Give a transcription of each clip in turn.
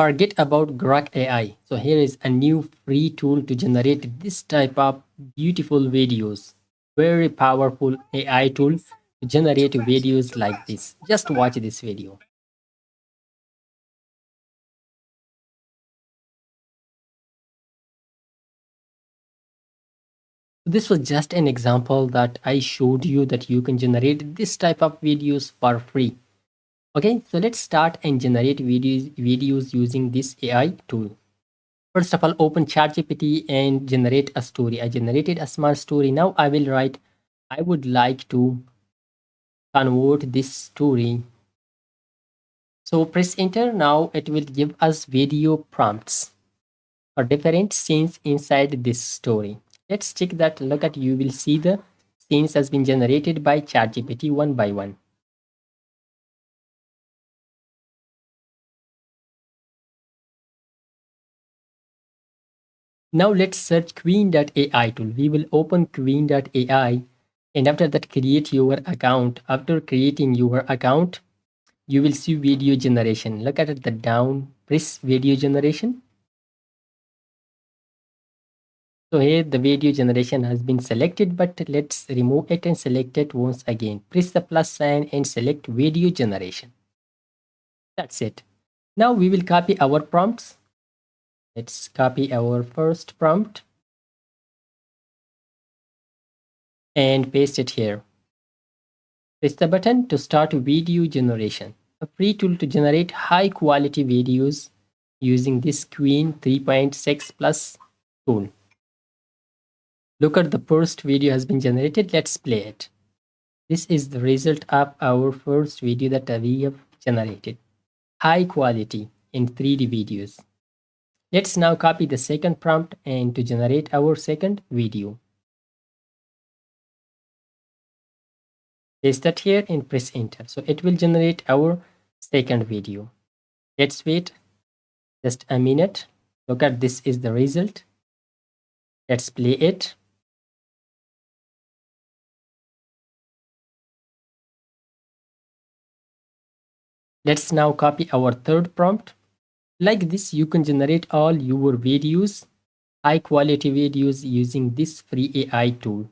Forget about Grok AI. So here is a new free tool to generate this type of beautiful videos. Very powerful AI tool to generate videos like this. Just watch this video. This was just an example that I showed you that you can generate this type of videos for free. Okay, so let's start and generate videos using this AI tool. First of all, open ChatGPT and generate a story. I generated a small story. Now I will write, I would like to convert this story. So press enter. Now it will give us video prompts for different scenes inside this story. Let's check that. Look at, you will see the scenes has been generated by ChatGPT one by one. Now let's search Queen.ai tool. We will open Queen.ai, and after that create your account. After creating your account, you will see video generation. Look at the down, press video generation. So here the video generation has been selected, but let's remove it and select it once again. Press the plus sign and select video generation. That's it. Now we will copy our prompts. Let's copy our first prompt and paste it here. Press the button to start video generation. A free tool to generate high quality videos using this Queen 3.6 Plus tool. Look at the first video has been generated. Let's play it. This is the result of our first video that we have generated. High quality in 3D videos. Let's now copy the second prompt and to generate our second video. Paste that here and press enter. So it will generate our second video. Let's wait just a minute. Look at, this is the result. Let's play it. Let's now copy our third prompt. Like this, you can generate all your videos, high quality videos using this free AI tool.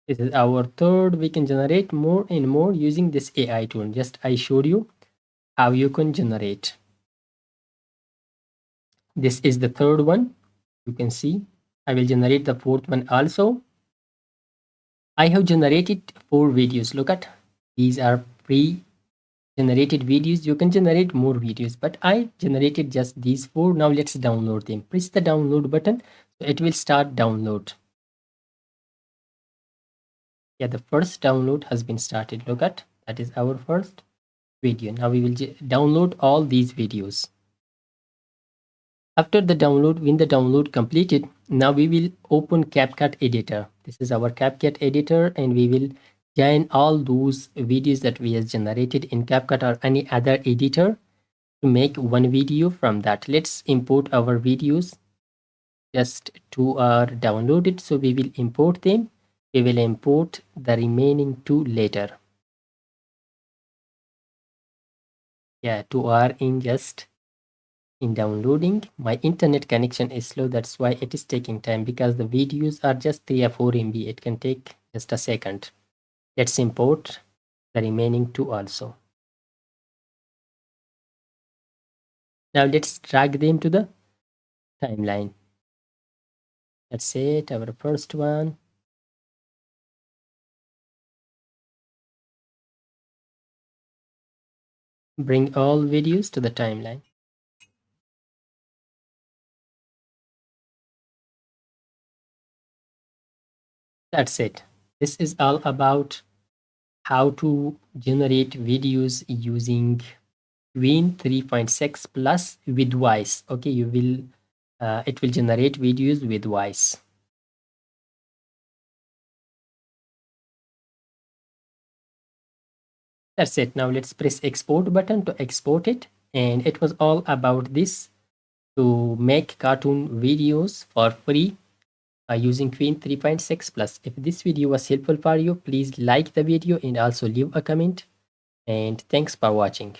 This is our third. We can generate more and more using this AI tool. Just I showed you how you can generate. This is the third one. You can see I will generate the fourth one also. I have generated 4 videos. Look at, these are pre-generated videos. You can generate more videos, but I generated just these 4. Now let's download them. Press the download button. So it will start download. Yeah, the first download has been started. Look at, that is our first video. Now we will download all these videos. After the download, when the download completed, now we will open CapCut editor. This is our CapCut editor, and we will join all those videos that we have generated in CapCut or any other editor to make one video from that. Let's import our videos. Just 2 are downloaded, so we will import them. We will import the remaining 2 later. Yeah, 2 are in just in downloading. My internet connection is slow, that's why it is taking time, because the videos are just 3 or 4 MB. It can take just a second. Let's import the remaining 2 also. Now let's drag them to the timeline. That's it, our first one. Bring all videos to the timeline. That's it. This is all about how to generate videos using Queen 3.6 Plus with voice. Okay, you will it will generate videos with voice. That's it. Now let's press export button to export it. And it was all about this, to make cartoon videos for free using Queen 3.6 Plus. If this video was helpful for you, please like the video and also leave a comment. And thanks for watching.